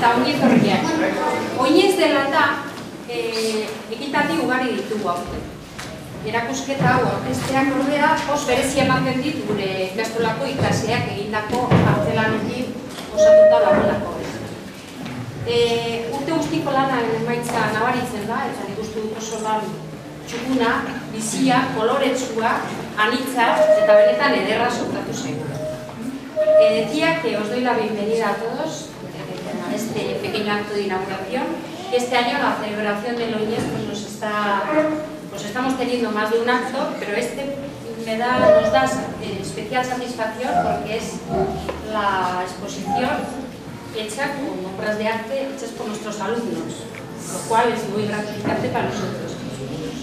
eta Oinez horriak. Oinez dela eta ekitati ugari ditugu aurten. Erakusketa hau aurkezteak ordea oso berezia ematen dit gure ikastolako ikasleak egindako artelanekin osatuta dagoelako. Urte guztiko lanaren emaitza nabaritzen da, eta nik uste dut oso lan txukuna, bizia, koloretsua, anitza eta benetan ederra sortatu zaigu. Decía que os doy la bienvenida a todos a este pequeño acto de inauguración. Este año la celebración del Oinez pues estamos teniendo más de un acto, pero este nos da especial satisfacción porque es la exposición hecha con obras de arte hechas por nuestros alumnos, lo cual es muy gratificante para nosotros.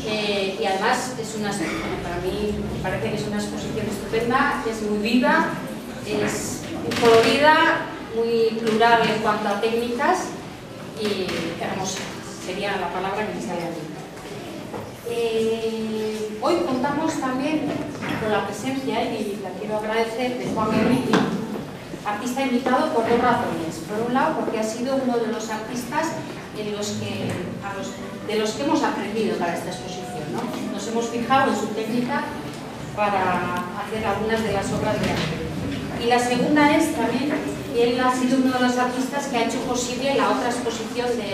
Y además para mí me parece que es una exposición estupenda, es muy viva, es muy colorida, muy plural en cuanto a técnicas y hermosa, sería la palabra que me sale a mí. Hoy contamos también con la presencia, y la quiero agradecer, de Juan Enrique, artista invitado por dos razones. Por un lado, porque ha sido uno de los artistas de los que hemos aprendido para esta exposición, ¿no? Nos hemos fijado en su técnica para hacer algunas de las obras de arte. Y la segunda es también que él ha sido uno de los artistas que ha hecho posible la otra exposición de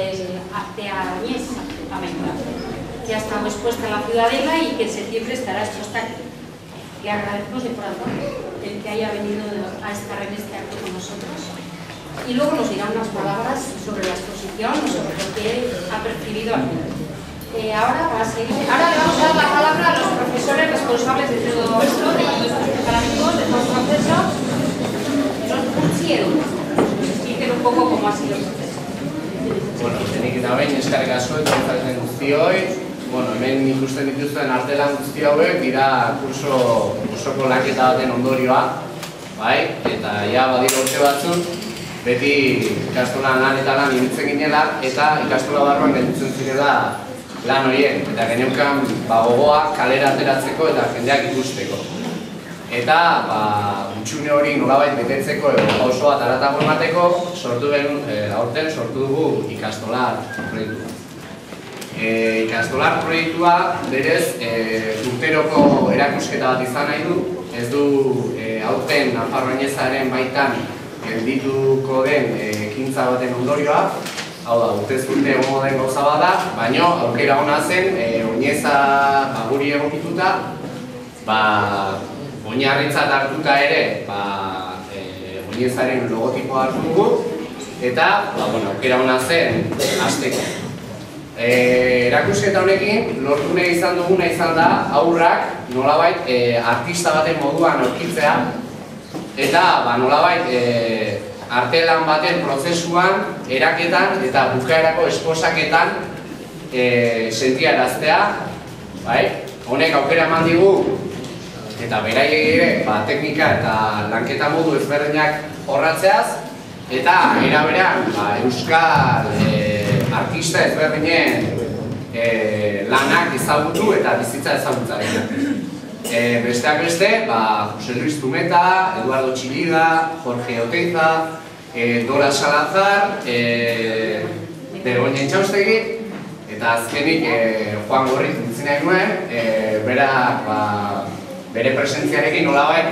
Añez, que ha estado expuesta en la Ciudadela y que en septiembre estará expuesta aquí. Le agradecemos de corazón el que haya venido a estar en este acto con nosotros. Y luego nos dirá unas palabras sobre la exposición, sobre lo que ha percibido aquí. Ahora le vamos a dar la palabra a los profesores responsables de todo esto, de nuestros preparativos, de todo el proceso. Los pusieron, nos expliquen un poco cómo ha sido el proceso. Bueno, tenik eta behin eskarrik asko etortzen guztioi. Bueno, hemen ikusten dituzten artelan guzti hauek dira kursoko lanketa baten ondorioa, bai? Eta ja badira urte batzuk, beti ikastolan lan eta lan ibiltzen ginela, eta ikastola barruan gelditzen zirela lan horien. Eta geneukan gogoa kalera ateratzeko eta jendeak ikusteko. Eta utxune hori nolabait betetzeko edo pauso bat haratago emateko, aurten sortu dugu ikastolar proiektua. Ikastolar proiektua berez urteroko erakusketa bat izan nahi du. Ez du aurten Nafarro Oinezaren baitan geldituko den ekintza baten ondorioa. Hau da, urtez urte egongo den gauza bat da, baina aukera ona zen Oineza guri egokituta, oinarritzat hartuta ere Oinezaren logotipoa hartu dugu, eta aukera ona zen hasteko. Erakusketa honekin lortu nahi izan duguna izan da haurrak nolabait artista baten moduan aurkitzea, eta nolabait artelan baten prozesuan, eraketan eta bukaerako esposaketan sentiaraztea. Honek aukera eman digu eta beraiek ere teknika eta lanketa modu ezberdinak jorratzeaz, eta era berean euskal artista ezberdinen lanak ezagutu eta bizitza ezagutza dira. Besteak beste, Jose Luis Zumeta, Eduardo Chiliga, Jorge Oteiza, Dora Salazar, Begoña Intxaustegi, eta azkenik Juan Gorriz utzi nahi nuen, bere presentziarekin nolabait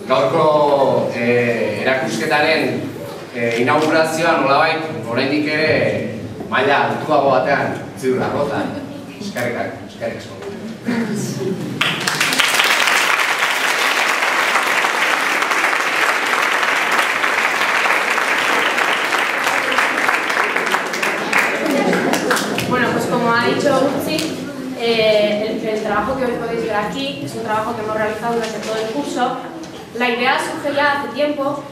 gaurko erakusketaren inaugurazioa nolabait oraindik ere maila altuago batean zidurako, eta eskerrik asko. Bueno, pues como ha dicho Utsi, el trabajo que hoy podéis ver aquí es un trabajo que hemos realizado durante todo el curso. La idea surge ya hace tiempo.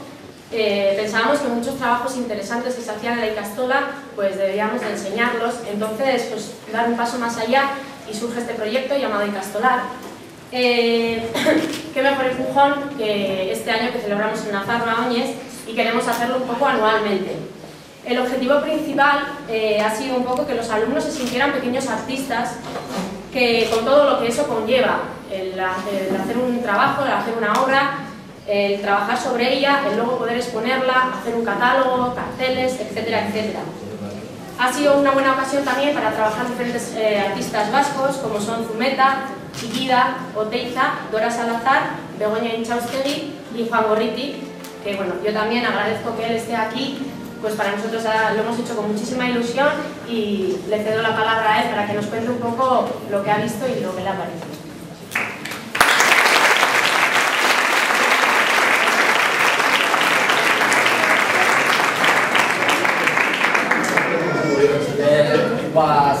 Pensábamos que muchos trabajos interesantes que se hacían en la Ikastola pues deberíamos de enseñarlos, entonces pues dar un paso más allá y surge este proyecto llamado Ikastolar. Qué mejor empujón que este año que celebramos en Nafarroa Oñez y queremos hacerlo un poco anualmente. El objetivo principal ha sido un poco que los alumnos se sintieran pequeños artistas, que con todo lo que eso conlleva, el hacer un trabajo, el hacer una obra, el trabajar sobre ella, el luego poder exponerla, hacer un catálogo, carteles, etcétera, etcétera. Ha sido una buena ocasión también para trabajar diferentes artistas vascos, como son Zumeta, Chiquida, Oteiza, Dora Salazar, Begoña Inchaustegui y Juan Gorriti, que bueno, yo también agradezco que él esté aquí, pues para nosotros lo hemos hecho con muchísima ilusión y le cedo la palabra a él para que nos cuente un poco lo que ha visto y lo que le ha parecido.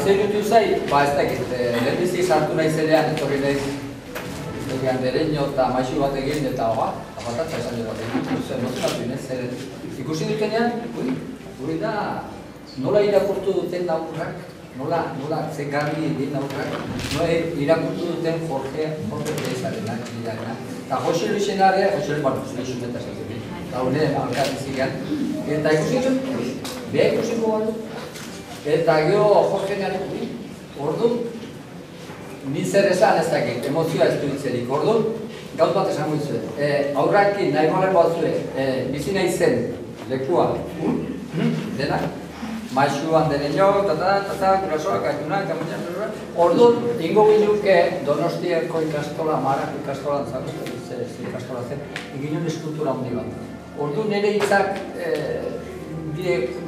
Zer dutu zait, ez dakit, lehenbizi sartu nahi zerean, etorri nahi zerean dereño eta maixu bat egin eta batatza esan dut bat egin, emozionatu inez, zer ikusi dutenean, hori da, nola irakurtu duten aurrak, nola ze garbi egin aurrak, nola irakurtu duten Jorge Teizarena, eta Jose Luisenarea, Jose Luisenarea esan dut, eta hori alkatizikan, eta ikusi dut, beha ikusiko bat dut, eta gero Jorgenean, orduan, zer esan ez dakit, emozioa ez duitzerik, orduan, gauz bat esan guizuet. Aurrakin, nahi molen batzue, bizi nahi zen lekua, denak, maixuan deneño, gurasoak, aitunak, orduan, ingo ginuke Donostiako ikastola, Marak ikastolan ikastola zen, egin eskultura handi bat. Orduan, nire hitzak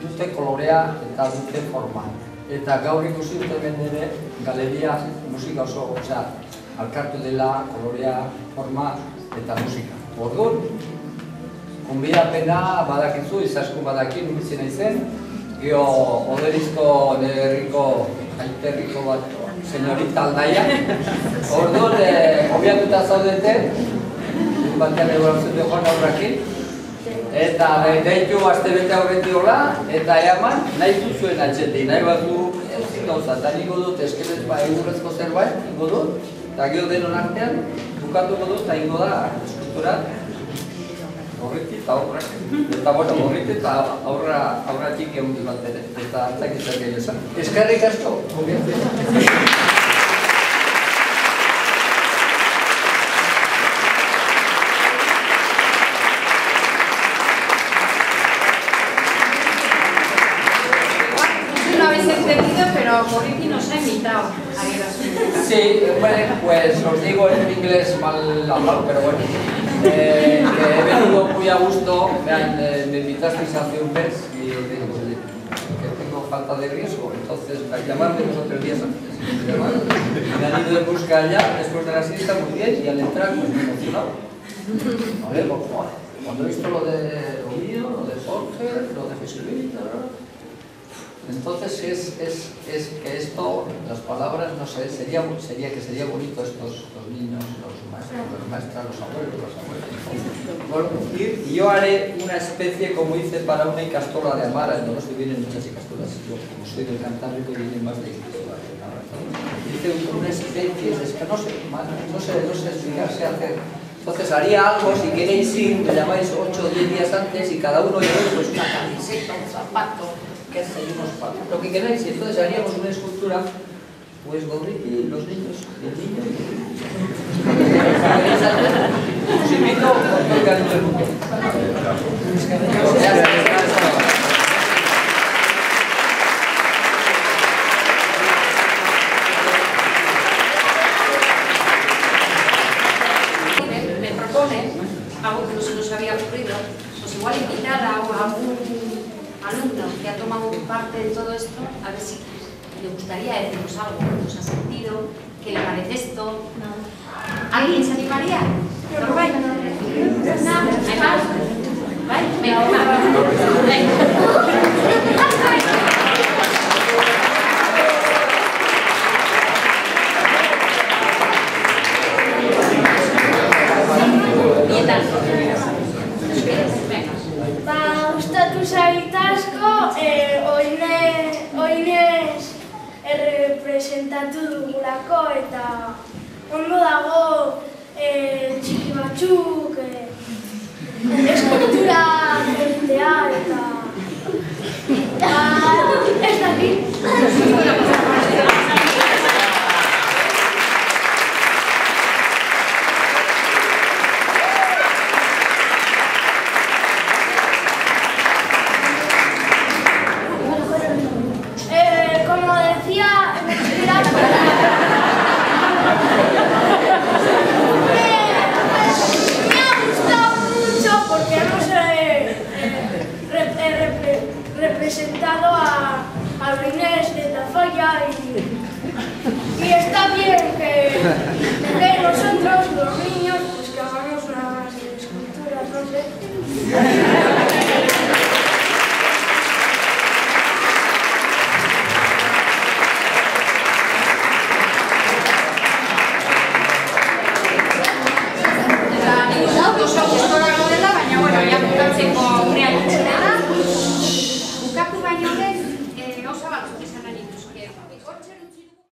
dute kolorea eta dute forma. Eta gaur ikusi dut hemen ere galeria musika oso, alkartu dela, kolorea, forma eta musika. Orduan, konbidapena badakizu, izaskun badakin, nubitzen naizen, gero Oderizko herriko, aiterriko bat, senyorita aldaia. Orduan, obiatuta zaudete, batean egoratzen du joan aurrakin, eta deitu astebete aurretiola, eta eaman nahi duzuen atxeti, nahi bat du gauza, eta niko dut eskelet egurrezko zerbait, ingo dut, eta gero denon artean, bukatuko dut, eta ingo da eskultura horretik eta aurrak. Eta bueno, horretik eta aurratik egun bat ere, eta hartzakitzak egin esan. Eskerrik asko! Gorriti nos ha invitado a ir a su... Sí, bueno, pues os digo en inglés mal hablado, pero bueno, que he venido muy a gusto, me invitasteis hace un mes y os digo que tengo falta de riesgo, entonces llamarme 2 o 3 días antes. Me han ido de busca allá después de la siesta muy bien y al entrar pues me he emocionado. A ver, cuando he visto lo de Ovidio, lo de Jorge, lo de Jesucristo, entonces es que esto, las palabras, no sé, sería bonito estos los niños, los maestros, los abuelos. Bueno, y yo haré una especie, como hice para una icastola de Amara, en Donosti vienen muchas icastolas, yo como soy del Cantábrico vienen más de icastolas de Amara. Hice una especie, es que no sé explicarse hacer. Entonces haría algo, si queréis ir, me llamáis 8 o 10 días antes y cada uno lleváis pues una camiseta, un zapato, qué sé yo, unos palos, lo que queráis, y entonces haríamos una escultura, pues Gorriti, los niños, el niño os invito por todo el cariño del mundo. Me propone algo que no se nos había ocurrido, pues igual invitar a algún alumno que ha tomado parte de todo esto, a ver si le gustaría decirnos algo, nos ha sentido, qué le parece esto. ¿Alguien se animaría? ¿No? ¿Hay más? ¿Vale? Venga. Gustatu zait asko, oinez errepresentatu dugulako eta ondo dago txiki batzuk eskultura